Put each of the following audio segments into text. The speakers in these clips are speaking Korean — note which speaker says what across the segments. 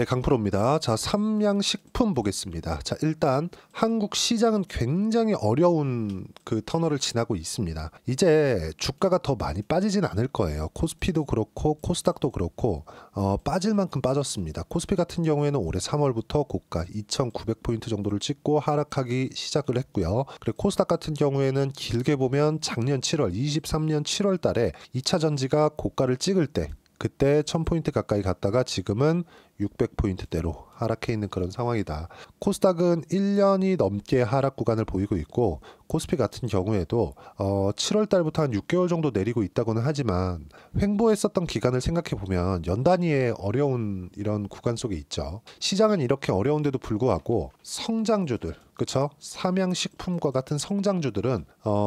Speaker 1: 네, 강프로입니다. 자, 삼양식품 보겠습니다. 자, 일단 한국 시장은 굉장히 어려운 그 터널을 지나고 있습니다. 이제 주가가 더 많이 빠지진 않을 거예요. 코스피도 그렇고 코스닥도 그렇고 빠질 만큼 빠졌습니다. 코스피 같은 경우에는 올해 3월부터 고가 2,900포인트 정도를 찍고 하락하기 시작을 했고요. 그리고 코스닥 같은 경우에는 길게 보면 작년 7월, 23년 7월 달에 2차 전지가 고가를 찍을 때 그때 1000포인트 가까이 갔다가 지금은 600포인트대로 하락해 있는 그런 상황이다. 코스닥은 1년이 넘게 하락 구간을 보이고 있고 코스피 같은 경우에도 7월 달부터 한 6개월 정도 내리고 있다고는 하지만 횡보했었던 기간을 생각해 보면 연 단위의 어려운 이런 구간 속에 있죠. 시장은 이렇게 어려운데도 불구하고 성장주들, 그렇죠? 삼양식품과 같은 성장주들은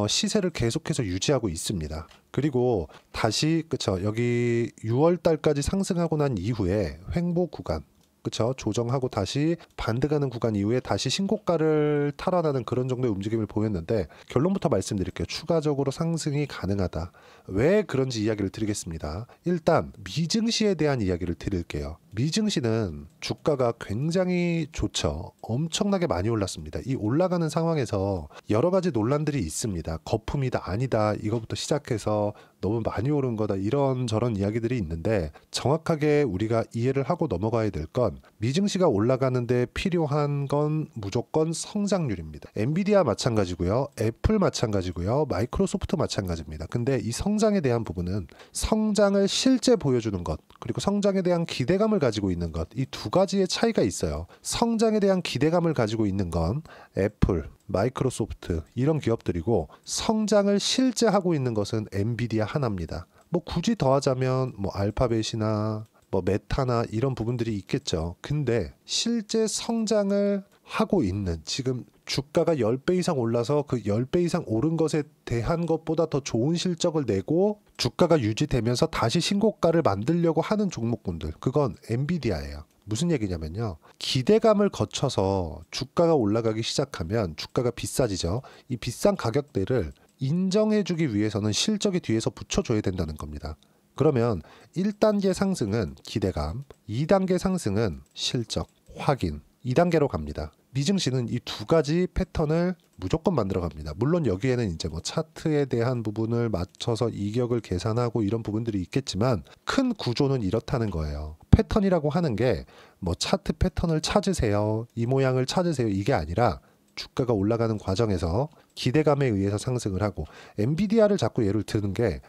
Speaker 1: 시세를 계속해서 유지하고 있습니다. 그리고 다시 그쵸, 여기 6월 달까지 상승하고 난 이후에 횡보 구간, 그쵸, 조정하고 다시 반등하는 구간 이후에 다시 신고가를 탈환하는 그런 정도의 움직임을 보였는데 결론부터 말씀드릴게요. 추가적으로 상승이 가능하다. 왜 그런지 이야기를 드리겠습니다. 일단 미증시에 대한 이야기를 드릴게요. 미증시는 주가가 굉장히 좋죠. 엄청나게 많이 올랐습니다. 이 올라가는 상황에서 여러 가지 논란들이 있습니다. 거품이다 아니다 이거부터 시작해서 너무 많이 오른 거다 이런저런 이야기들이 있는데 정확하게 우리가 이해를 하고 넘어가야 될 건 미증시가 올라가는데 필요한 건 무조건 성장률입니다. 엔비디아 마찬가지고요. 애플 마찬가지고요. 마이크로소프트 마찬가지입니다. 근데 이 성장에 대한 부분은 성장을 실제 보여주는 것 그리고 성장에 대한 기대감을 가지고 있는 것 이 두 가지의 차이가 있어요. 성장에 대한 기대감을 가지고 있는 건 애플, 마이크로소프트 이런 기업들이고 성장을 실제 하고 있는 것은 엔비디아 하나입니다. 뭐 굳이 더하자면 뭐 알파벳이나 뭐 메타나 이런 부분들이 있겠죠. 근데 실제 성장을 하고 있는 지금 주가가 10배 이상 올라서 그 10배 이상 오른 것에 대한 것보다 더 좋은 실적을 내고 주가가 유지되면서 다시 신고가를 만들려고 하는 종목군들 그건 엔비디아예요. 무슨 얘기냐면요. 기대감을 거쳐서 주가가 올라가기 시작하면 주가가 비싸지죠. 이 비싼 가격대를 인정해주기 위해서는 실적이 뒤에서 붙여줘야 된다는 겁니다. 그러면 1단계 상승은 기대감, 2단계 상승은 실적, 확인, 2단계로 갑니다. 미증시는 이 두 가지 패턴을 무조건 만들어 갑니다. 물론 여기에는 이제 뭐 차트에 대한 부분을 맞춰서 이격을 계산하고 이런 부분들이 있겠지만 큰 구조는 이렇다는 거예요. 패턴이라고 하는 게 뭐 차트 패턴을 찾으세요. 이 모양을 찾으세요. 이게 아니라 주가가 올라가는 과정에서 기대감에 의해서 상승을 하고 엔비디아를 자꾸 예를 드는 게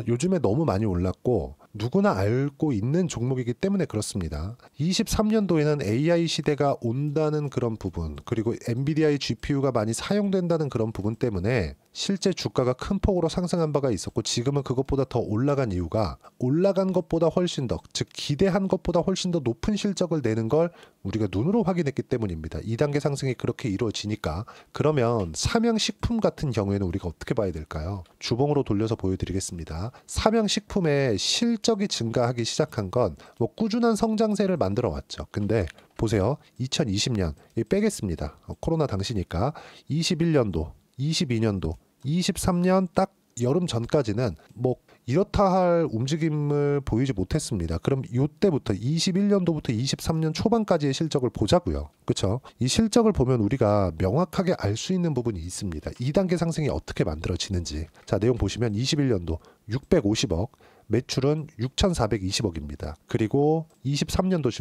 Speaker 1: 요즘에 너무 많이 올랐고 누구나 알고 있는 종목이기 때문에 그렇습니다. 23년도에는 AI 시대가 온다는 그런 부분 그리고 엔비디아의 GPU가 많이 사용된다는 그런 부분 때문에 실제 주가가 큰 폭으로 상승한 바가 있었고 지금은 그것보다 더 올라간 이유가 올라간 것보다 훨씬 더 즉 기대한 것보다 훨씬 더 높은 실적을 내는 걸 우리가 눈으로 확인했기 때문입니다. 2단계 상승이 그렇게 이루어지니까 그러면 삼양식품 같은 경우에는 우리가 어떻게 봐야 될까요? 주봉으로 돌려서 보여드리겠습니다. 삼양식품의 실적이 증가하기 시작한 건 뭐 꾸준한 성장세를 만들어 왔죠. 근데 보세요. 2020년 빼겠습니다. 코로나 당시니까 21년도, 22년도, 23년 딱 여름 전까지는 뭐 이렇다 할 움직임을 보이지 못했습니다. 그럼 이때부터 21년도부터 23년 초반까지의 실적을 보자고요. 그렇죠? 이 실적을 보면 우리가 명확하게 알 수 있는 부분이 있습니다. 2단계 상승이 어떻게 만들어지는지. 자, 내용 보시면 21년도 650억, 매출은 6,420억입니다. 그리고 23년도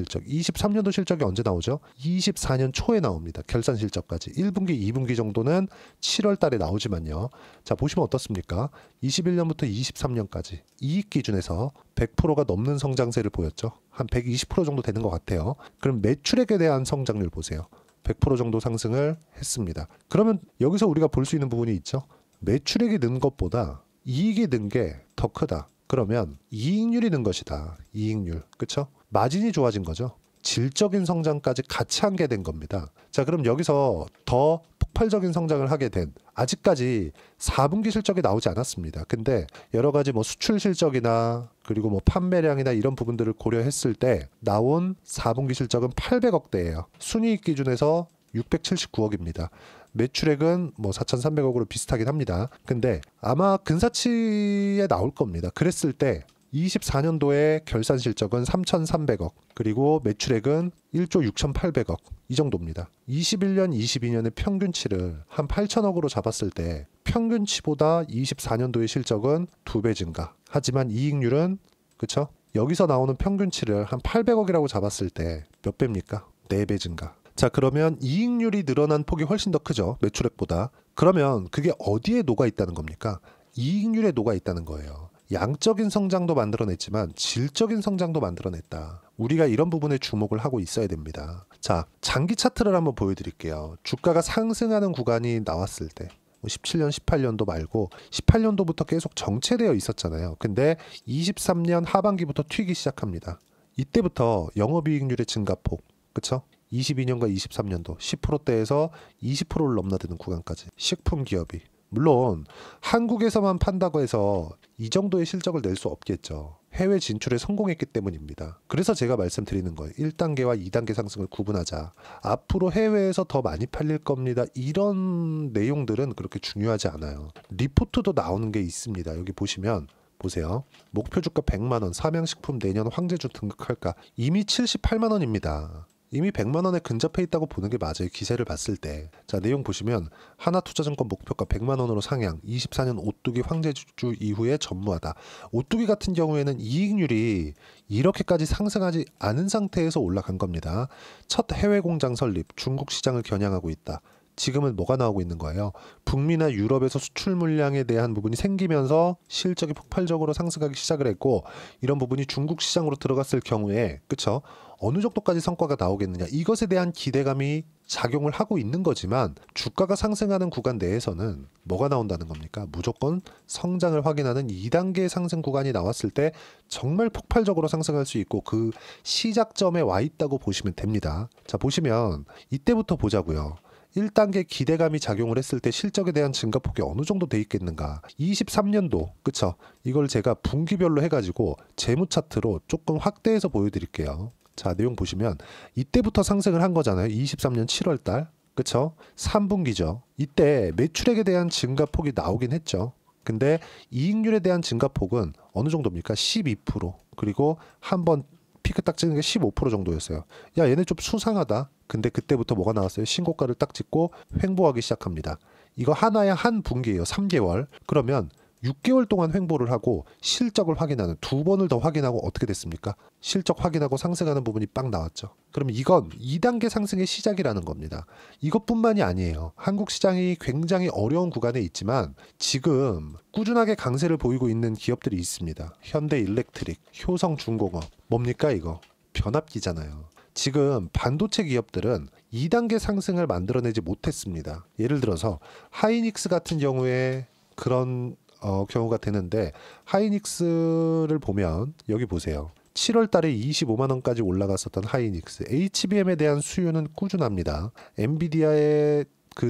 Speaker 1: 실적이 언제 나오죠? 24년 초에 나옵니다. 결산 실적까지. 1분기, 2분기 정도는 7월 달에 나오지만요. 자, 보시면 어떻습니까? 21년부터 23년까지 이익 기준에서 100%가 넘는 성장세를 보였죠. 한 120% 정도 되는 것 같아요. 그럼 매출액에 대한 성장률 보세요. 100% 정도 상승을 했습니다. 그러면 여기서 우리가 볼 수 있는 부분이 있죠. 매출액이 는 것보다 이익이 는 게 더 크다. 그러면 이익률이 는 것이다. 이익률. 그렇죠? 마진이 좋아진 거죠. 질적인 성장까지 같이 한 게 된 겁니다. 자, 그럼 여기서 더 폭발적인 성장을 하게 된 아직까지 4분기 실적이 나오지 않았습니다. 근데 여러 가지 뭐 수출 실적이나 그리고 뭐 판매량이나 이런 부분들을 고려했을 때 나온 4분기 실적은 800억대예요. 순이익 기준에서 679억입니다. 매출액은 뭐 4,300억으로 비슷하긴 합니다. 근데 아마 근사치에 나올 겁니다. 그랬을 때 24년도에 결산 실적은 3,300억, 그리고 매출액은 1조 6,800억 이 정도입니다. 21년, 22년의 평균치를 한 8천억으로 잡았을 때 평균치보다 24년도의 실적은 2배 증가. 하지만 이익률은 그쵸? 여기서 나오는 평균치를 한 800억이라고 잡았을 때 몇 배입니까? 4배 증가. 자, 그러면 이익률이 늘어난 폭이 훨씬 더 크죠. 매출액보다. 그러면 그게 어디에 녹아 있다는 겁니까? 이익률에 녹아 있다는 거예요. 양적인 성장도 만들어냈지만 질적인 성장도 만들어냈다. 우리가 이런 부분에 주목을 하고 있어야 됩니다. 자, 장기 차트를 한번 보여드릴게요. 주가가 상승하는 구간이 나왔을 때 17년, 18년도 말고 18년도부터 계속 정체되어 있었잖아요. 근데 23년 하반기부터 튀기 시작합니다. 이때부터 영업이익률의 증가폭, 그쵸? 22년과 23년도 10%대에서 20%를 넘나드는 구간까지. 식품 기업이. 물론 한국에서만 판다고 해서 이 정도의 실적을 낼 수 없겠죠. 해외 진출에 성공했기 때문입니다. 그래서 제가 말씀드리는 거예요. 1단계와 2단계 상승을 구분하자. 앞으로 해외에서 더 많이 팔릴 겁니다. 이런 내용들은 그렇게 중요하지 않아요. 리포트도 나오는 게 있습니다. 여기 보시면 보세요. 목표 주가 100만 원, 삼양식품 내년 황제주 등극할까? 이미 78만 원입니다. 이미 100만 원에 근접해 있다고 보는 게 맞아요. 기세를 봤을 때. 자, 내용 보시면 하나투자증권 목표가 100만 원으로 상향, 24년 오뚜기 황제주 이후에 전무하다. 오뚜기 같은 경우에는 이익률이 이렇게까지 상승하지 않은 상태에서 올라간 겁니다. 첫 해외 공장 설립, 중국 시장을 겨냥하고 있다. 지금은 뭐가 나오고 있는 거예요? 북미나 유럽에서 수출 물량에 대한 부분이 생기면서 실적이 폭발적으로 상승하기 시작을 했고, 이런 부분이 중국 시장으로 들어갔을 경우에 그쵸? 어느 정도까지 성과가 나오겠느냐, 이것에 대한 기대감이 작용을 하고 있는 거지만 주가가 상승하는 구간 내에서는 뭐가 나온다는 겁니까? 무조건 성장을 확인하는 2단계 상승 구간이 나왔을 때 정말 폭발적으로 상승할 수 있고 그 시작점에 와 있다고 보시면 됩니다. 자, 보시면 이때부터 보자고요. 1단계 기대감이 작용을 했을 때 실적에 대한 증가폭이 어느 정도 돼 있겠는가. 23년도 그쵸? 이걸 제가 분기별로 해가지고 재무 차트로 조금 확대해서 보여드릴게요. 자, 내용 보시면 이때부터 상승을 한 거잖아요. 23년 7월달 그쵸? 3분기죠. 이때 매출액에 대한 증가폭이 나오긴 했죠. 근데 이익률에 대한 증가폭은 어느 정도입니까? 12%. 그리고 한번 피크 딱 찍는 게 15% 정도였어요. 야, 얘네 좀 수상하다. 근데 그때부터 뭐가 나왔어요? 신고가를 딱 찍고 횡보하기 시작합니다. 이거 하나의 한 분기예요. 3개월. 그러면 6개월 동안 횡보를 하고 실적을 확인하는, 2번을 더 확인하고 어떻게 됐습니까? 실적 확인하고 상승하는 부분이 빡 나왔죠. 그러면 이건 2단계 상승의 시작이라는 겁니다. 이것뿐만이 아니에요. 한국 시장이 굉장히 어려운 구간에 있지만 지금 꾸준하게 강세를 보이고 있는 기업들이 있습니다. 현대일렉트릭, 효성중공업. 뭡니까 이거? 변압기잖아요. 지금 반도체 기업들은 2단계 상승을 만들어내지 못했습니다. 예를 들어서 하이닉스 같은 경우에 그런 경우가 되는데, 하이닉스를 보면 여기 보세요. 7월 달에 25만 원까지 올라갔었던 하이닉스. HBM에 대한 수요는 꾸준합니다. 엔비디아에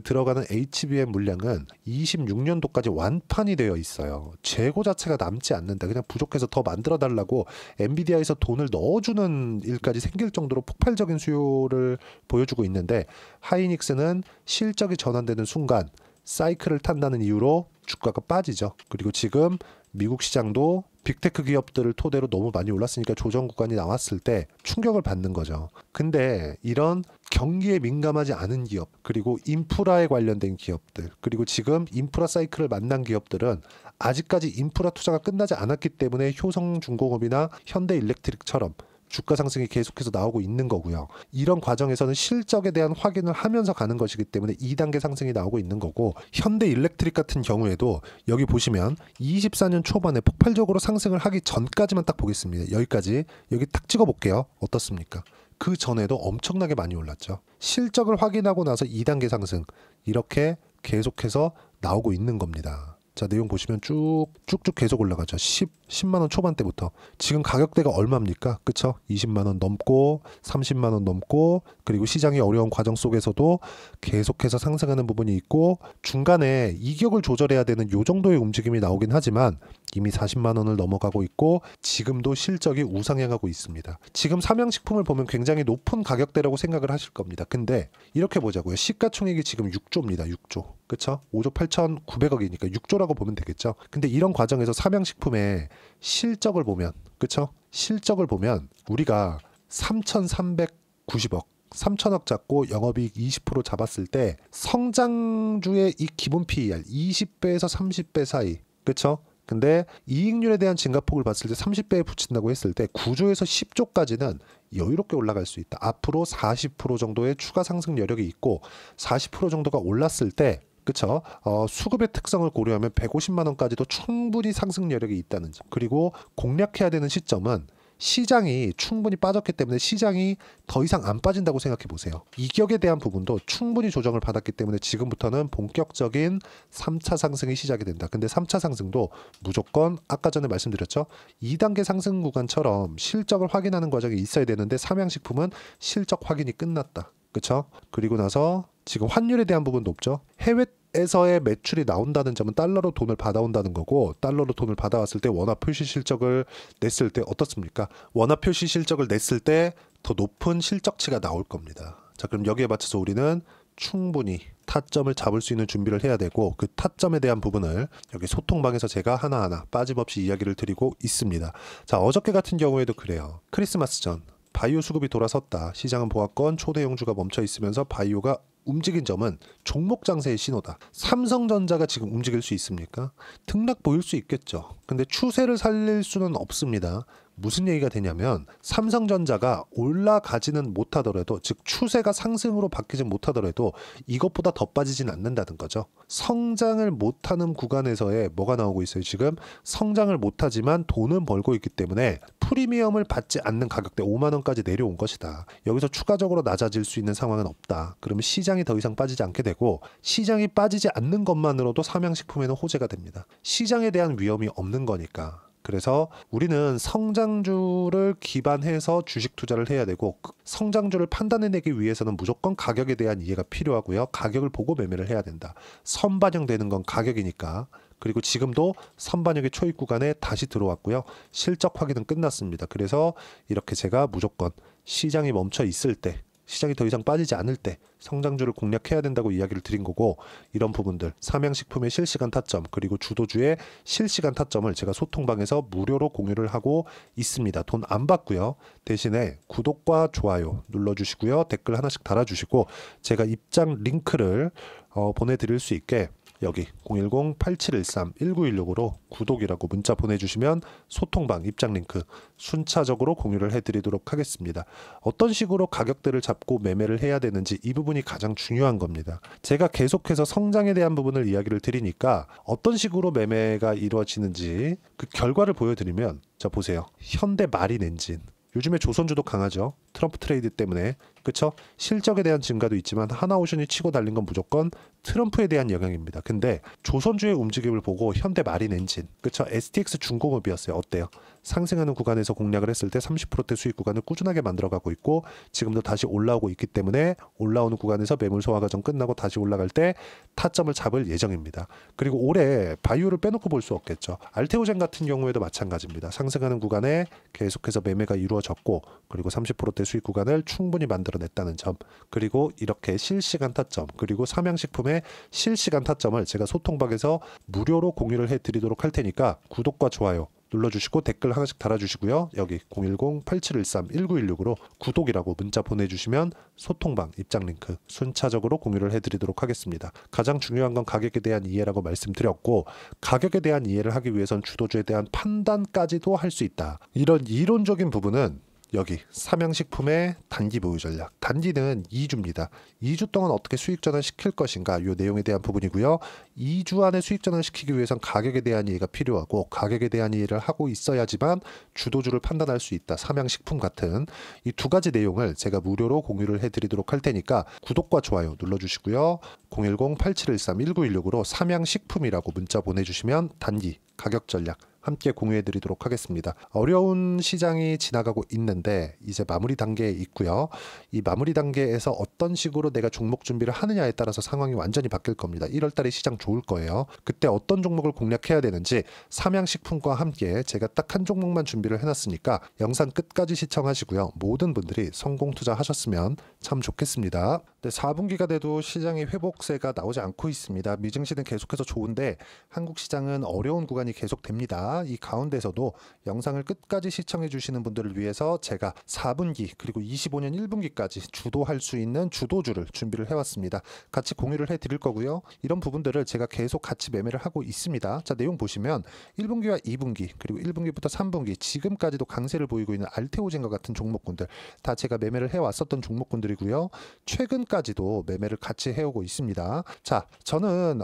Speaker 1: 들어가는 HBM 물량은 26년도까지 완판이 되어 있어요. 재고 자체가 남지 않는다. 그냥 부족해서 더 만들어 달라고 엔비디아에서 돈을 넣어주는 일까지 생길 정도로 폭발적인 수요를 보여주고 있는데, 하이닉스는 실적이 전환되는 순간 사이클을 탄다는 이유로 주가가 빠지죠. 그리고 지금 미국 시장도 빅테크 기업들을 토대로 너무 많이 올랐으니까 조정 구간이 나왔을 때 충격을 받는 거죠. 근데 이런 경기에 민감하지 않은 기업, 그리고 인프라에 관련된 기업들, 그리고 지금 인프라 사이클을 만난 기업들은 아직까지 인프라 투자가 끝나지 않았기 때문에 효성중공업이나 현대일렉트릭처럼 주가 상승이 계속해서 나오고 있는 거고요. 이런 과정에서는 실적에 대한 확인을 하면서 가는 것이기 때문에 2단계 상승이 나오고 있는 거고, 현대일렉트릭 같은 경우에도 여기 보시면 24년 초반에 폭발적으로 상승을 하기 전까지만 딱 보겠습니다. 여기까지, 여기 딱 찍어 볼게요. 어떻습니까? 그 전에도 엄청나게 많이 올랐죠. 실적을 확인하고 나서 2단계 상승, 이렇게 계속해서 나오고 있는 겁니다. 자, 내용 보시면 쭉쭉 계속 올라가죠. 10만 원 초반대부터. 지금 가격대가 얼마입니까? 그쵸? 20만 원 넘고 30만 원 넘고, 그리고 시장이 어려운 과정 속에서도 계속해서 상승하는 부분이 있고, 중간에 이격을 조절해야 되는 요 정도의 움직임이 나오긴 하지만 이미 40만 원을 넘어가고 있고 지금도 실적이 우상향하고 있습니다. 지금 삼양식품을 보면 굉장히 높은 가격대라고 생각을 하실 겁니다. 근데 이렇게 보자고요. 시가총액이 지금 6조입니다. 6조. 그쵸? 5조 8,900억이니까 6조라고 보면 되겠죠. 근데 이런 과정에서 삼양식품의 실적을 보면, 그쵸? 실적을 보면 우리가 3,390억 3천억 잡고 영업이익 20% 잡았을 때 성장주의 이 기본 PER 20배에서 30배 사이, 그쵸? 근데 이익률에 대한 증가폭을 봤을 때 30배에 붙인다고 했을 때 9조에서 10조까지는 여유롭게 올라갈 수 있다. 앞으로 40% 정도의 추가 상승 여력이 있고 40% 정도가 올랐을 때, 그쵸? 수급의 특성을 고려하면 150만 원까지도 충분히 상승 여력이 있다는 점. 그리고 공략해야 되는 시점은 시장이 충분히 빠졌기 때문에 시장이 더 이상 안 빠진다고 생각해 보세요. 이격에 대한 부분도 충분히 조정을 받았기 때문에 지금부터는 본격적인 3차 상승이 시작이 된다. 근데 3차 상승도 무조건 아까 전에 말씀드렸죠. 2단계 상승 구간처럼 실적을 확인하는 과정이 있어야 되는데 삼양식품은 실적 확인이 끝났다. 그쵸? 그리고 나서 지금 환율에 대한 부분도 없죠. 해외에서의 매출이 나온다는 점은 달러로 돈을 받아온다는 거고, 달러로 돈을 받아왔을 때 원화 표시 실적을 냈을 때 어떻습니까? 원화 표시 실적을 냈을 때 더 높은 실적치가 나올 겁니다. 자, 그럼 여기에 맞춰서 우리는 충분히 타점을 잡을 수 있는 준비를 해야 되고, 그 타점에 대한 부분을 여기 소통방에서 제가 하나하나 빠짐없이 이야기를 드리고 있습니다. 자, 어저께 같은 경우에도 그래요. 크리스마스 전 바이오 수급이 돌아섰다. 시장은 보합권 초대형주가 멈춰 있으면서 바이오가 움직인 점은 종목 장세의 신호다. 삼성전자가 지금 움직일 수 있습니까? 등락 보일 수 있겠죠. 근데 추세를 살릴 수는 없습니다. 무슨 얘기가 되냐면 삼성전자가 올라가지는 못하더라도, 즉 추세가 상승으로 바뀌지 못하더라도 이것보다 더 빠지진 않는다는 거죠. 성장을 못하는 구간에서의 뭐가 나오고 있어요. 지금 성장을 못하지만 돈은 벌고 있기 때문에 프리미엄을 받지 않는 가격대 5만 원까지 내려온 것이다. 여기서 추가적으로 낮아질 수 있는 상황은 없다. 그러면 시장이 더 이상 빠지지 않게 되고, 시장이 빠지지 않는 것만으로도 삼양식품에는 호재가 됩니다. 시장에 대한 위험이 없는 거니까. 그래서 우리는 성장주를 기반해서 주식 투자를 해야 되고, 성장주를 판단해내기 위해서는 무조건 가격에 대한 이해가 필요하고요. 가격을 보고 매매를 해야 된다. 선반영되는 건 가격이니까. 그리고 지금도 선반영의 초입 구간에 다시 들어왔고요. 실적 확인은 끝났습니다. 그래서 이렇게 제가 무조건 시장이 멈춰 있을 때, 시장이 더 이상 빠지지 않을 때 성장주를 공략해야 된다고 이야기를 드린 거고, 이런 부분들 삼양식품의 실시간 타점 그리고 주도주의 실시간 타점을 제가 소통방에서 무료로 공유를 하고 있습니다. 돈 안 받고요. 대신에 구독과 좋아요 눌러주시고요. 댓글 하나씩 달아주시고 제가 입장 링크를 보내드릴 수 있게 여기 010-8713-1916으로 구독이라고 문자 보내주시면 소통방 입장 링크 순차적으로 공유를 해드리도록 하겠습니다. 어떤 식으로 가격대를 잡고 매매를 해야 되는지 이 부분이 가장 중요한 겁니다. 제가 계속해서 성장에 대한 부분을 이야기를 드리니까 어떤 식으로 매매가 이루어지는지 그 결과를 보여드리면, 자 보세요. 현대 마린 엔진, 요즘에 조선주도 강하죠. 트럼프 트레이드 때문에. 그쵸? 실적에 대한 증가도 있지만 하나오션이 치고 달린 건 무조건 트럼프에 대한 영향입니다. 근데 조선주의 움직임을 보고 현대 마린 엔진, 그쵸? STX 중공업이었어요. 어때요? 상승하는 구간에서 공략을 했을 때 30%대 수익 구간을 꾸준하게 만들어가고 있고, 지금도 다시 올라오고 있기 때문에 올라오는 구간에서 매물 소화 과정 끝나고 다시 올라갈 때 타점을 잡을 예정입니다. 그리고 올해 바이오를 빼놓고 볼 수 없겠죠. 알테오젠 같은 경우에도 마찬가지입니다. 상승하는 구간에 계속해서 매매가 이루어졌고, 그리고 30%대 수익 구간을 충분히 만들어냈다는 점, 그리고 이렇게 실시간 타점, 그리고 삼양식품의 실시간 타점을 제가 소통방에서 무료로 공유를 해드리도록 할 테니까 구독과 좋아요 눌러주시고 댓글 하나씩 달아주시고요. 여기 010-8713-1916으로 구독이라고 문자 보내주시면 소통방 입장 링크 순차적으로 공유를 해드리도록 하겠습니다. 가장 중요한 건 가격에 대한 이해라고 말씀드렸고, 가격에 대한 이해를 하기 위해선 주도주에 대한 판단까지도 할 수 있다. 이런 이론적인 부분은 여기 삼양식품의 단기 보유 전략, 단기는 2주입니다. 2주 동안 어떻게 수익 전환시킬 것인가, 이 내용에 대한 부분이고요. 2주 안에 수익 전환시키기 위해선 가격에 대한 이해가 필요하고, 가격에 대한 이해를 하고 있어야지만 주도주를 판단할 수 있다. 삼양식품 같은 이 두 가지 내용을 제가 무료로 공유를 해드리도록 할 테니까 구독과 좋아요 눌러주시고요. 010-8713-1916으로 삼양식품이라고 문자 보내주시면 단기 가격 전략 함께 공유해 드리도록 하겠습니다. 어려운 시장이 지나가고 있는데 이제 마무리 단계에 있고요. 이 마무리 단계에서 어떤 식으로 내가 종목 준비를 하느냐에 따라서 상황이 완전히 바뀔 겁니다. 1월 달에 시장 좋을 거예요. 그때 어떤 종목을 공략해야 되는지 삼양식품과 함께 제가 딱 한 종목만 준비를 해놨으니까 영상 끝까지 시청하시고요. 모든 분들이 성공 투자하셨으면 참 좋겠습니다. 네, 4분기가 돼도 시장의 회복세가 나오지 않고 있습니다. 미증시는 계속해서 좋은데 한국 시장은 어려운 구간이 계속됩니다. 이 가운데서도 영상을 끝까지 시청해 주시는 분들을 위해서 제가 4분기 그리고 25년 1분기까지 주도할 수 있는 주도주를 준비를 해왔습니다. 같이 공유를 해드릴 거고요. 이런 부분들을 제가 계속 같이 매매를 하고 있습니다. 자, 내용 보시면 1분기와 2분기 그리고 1분기부터 3분기 지금까지도 강세를 보이고 있는 알테오젠과 같은 종목군들 다 제가 매매를 해왔었던 종목군들이고요. 최근까지도 매매를 같이 해오고 있습니다. 자, 저는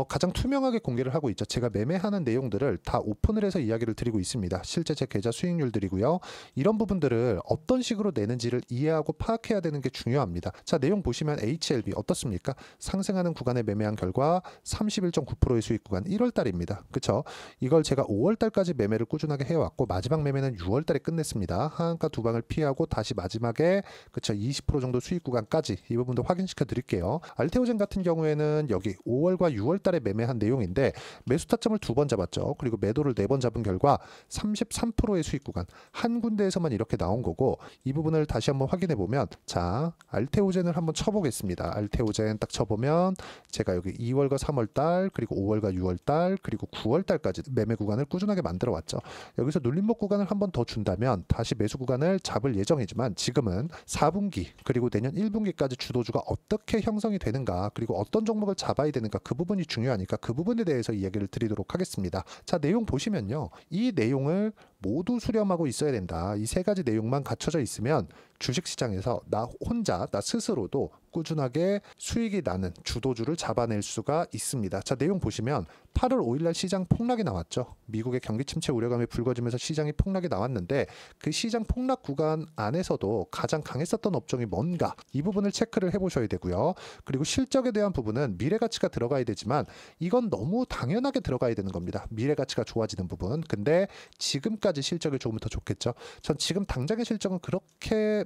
Speaker 1: 가장 투명하게 공개를 하고 있죠. 제가 매매하는 내용들을 다 오픈을 해서 이야기를 드리고 있습니다. 실제 제 계좌 수익률들이고요. 이런 부분들을 어떤 식으로 내는지를 이해하고 파악해야 되는 게 중요합니다. 자, 내용 보시면 HLB 어떻습니까? 상승하는 구간에 매매한 결과 31.9%의 수익 구간 1월 달입니다. 그쵸? 이걸 제가 5월 달까지 매매를 꾸준하게 해왔고 마지막 매매는 6월 달에 끝냈습니다. 하한가 두 방을 피하고 다시 마지막에 그쵸 20% 정도 수익 구간까지 이 부분도 확인시켜 드릴게요. 알테오젠 같은 경우에는 여기 5월과 6월 달에 매매한 내용인데 매수 타점을 2번 잡았죠. 그리고 매도를 4번 잡은 결과 33%의 수익 구간 한 군데에서만 이렇게 나온 거고 이 부분을 다시 한번 확인해 보면 자 알테오젠을 한번 쳐보겠습니다. 알테오젠 딱 쳐보면 제가 여기 2월과 3월 달 그리고 5월과 6월 달 그리고 9월 달까지 매매 구간을 꾸준하게 만들어 왔죠. 여기서 눌림목 구간을 한번 더 준다면 다시 매수 구간을 잡을 예정이지만 지금은 4분기 그리고 내년 1분기까지 주도주가 어떻게 형성이 되는가 그리고 어떤 종목을 잡아야 되는가 그 부분이 중요하니까 그 부분에 대해서 이야기를 드리도록 하겠습니다. 자, 내용 보시면요. 이 내용을 모두 수렴하고 있어야 된다. 이 세 가지 내용만 갖춰져 있으면 주식시장에서 나 혼자 나 스스로도 꾸준하게 수익이 나는 주도주를 잡아낼 수가 있습니다. 자, 내용 보시면 8월 5일날 시장 폭락이 나왔죠. 미국의 경기 침체 우려감이 불거지면서 시장이 폭락이 나왔는데 그 시장 폭락 구간 안에서도 가장 강했었던 업종이 뭔가 이 부분을 체크를 해보셔야 되고요. 그리고 실적에 대한 부분은 미래가치가 들어가야 되지만 이건 너무 당연하게 들어가야 되는 겁니다. 미래가치가 좋아지는 부분. 근데 지금까지 실적이 조금 더 좋겠죠. 전 지금 당장의 실적은 그렇게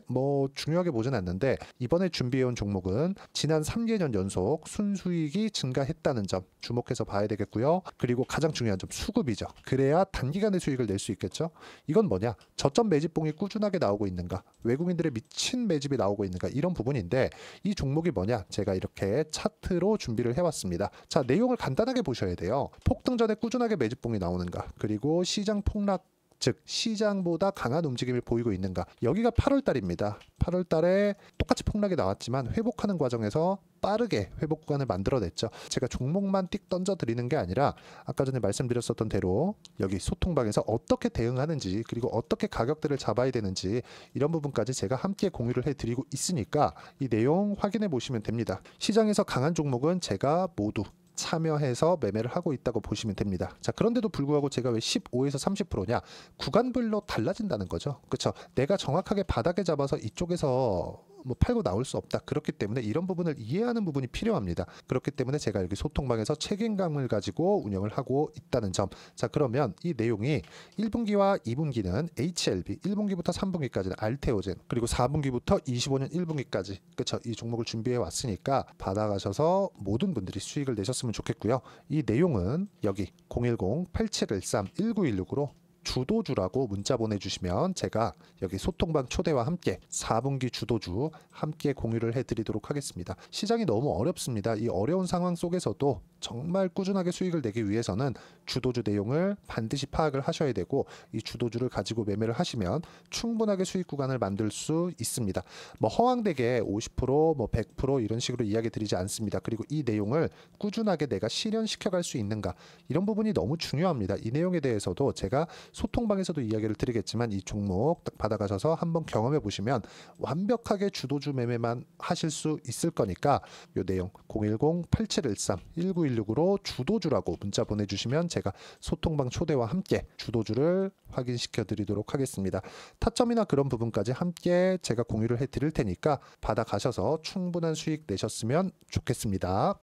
Speaker 1: 중요하게 보진 않는데 이번에 준비해온 종목은 지난 3개년 연속 순수익이 증가했다는 점 주목해서 봐야 되겠고요. 그리고 가장 중요한 점 수급이죠. 그래야 단기간에 수익을 낼 수 있겠죠. 이건 뭐냐? 저점 매집봉이 꾸준하게 나오고 있는가? 외국인들의 미친 매집이 나오고 있는가? 이런 부분인데 이 종목이 뭐냐? 제가 이렇게 차트로 준비를 해왔습니다. 자, 내용을 간단하게 보셔야 돼요. 폭등 전에 꾸준하게 매집봉이 나오는가? 그리고 시장 폭락 즉 시장보다 강한 움직임을 보이고 있는가. 여기가 8월 달입니다. 8월 달에 똑같이 폭락이 나왔지만 회복하는 과정에서 빠르게 회복 구간을 만들어냈죠. 제가 종목만 띡 던져드리는 게 아니라 아까 전에 말씀드렸었던 대로 여기 소통방에서 어떻게 대응하는지 그리고 어떻게 가격대를 잡아야 되는지 이런 부분까지 제가 함께 공유를 해드리고 있으니까 이 내용 확인해 보시면 됩니다. 시장에서 강한 종목은 제가 모두 참여해서 매매를 하고 있다고 보시면 됩니다. 자, 그런데도 불구하고 제가 왜 15에서 30%냐? 구간별로 달라진다는 거죠. 그렇죠? 내가 정확하게 바닥에 잡아서 이쪽에서 팔고 나올 수 없다. 그렇기 때문에 이런 부분을 이해하는 부분이 필요합니다. 그렇기 때문에 제가 여기 소통방에서 책임감을 가지고 운영을 하고 있다는 점. 자, 그러면 이 내용이 1분기와 2분기는 HLB, 1분기부터 3분기까지는 알테오젠, 그리고 4분기부터 25년 1분기까지 그렇죠? 이 종목을 준비해 왔으니까 받아가셔서 모든 분들이 수익을 내셨으면 좋겠고요. 이 내용은 여기 010-8713-1916으로 주도주라고 문자 보내주시면 제가 여기 소통방 초대와 함께 4분기 주도주 함께 공유를 해드리도록 하겠습니다. 시장이 너무 어렵습니다. 이 어려운 상황 속에서도 정말 꾸준하게 수익을 내기 위해서는 주도주 내용을 반드시 파악을 하셔야 되고 이 주도주를 가지고 매매를 하시면 충분하게 수익 구간을 만들 수 있습니다. 허황되게 50%, 100% 이런 식으로 이야기 드리지 않습니다. 그리고 이 내용을 꾸준하게 내가 실현시켜 갈 수 있는가 이런 부분이 너무 중요합니다. 이 내용에 대해서도 제가 소통방에서도 이야기를 드리겠지만 이 종목 딱 받아가셔서 한번 경험해 보시면 완벽하게 주도주 매매만 하실 수 있을 거니까 이 내용 010-8713-1916으로 주도주라고 문자 보내주시면 제가 소통방 초대와 함께 주도주를 확인시켜 드리도록 하겠습니다. 타점이나 그런 부분까지 함께 제가 공유를 해 드릴 테니까 받아가셔서 충분한 수익 내셨으면 좋겠습니다.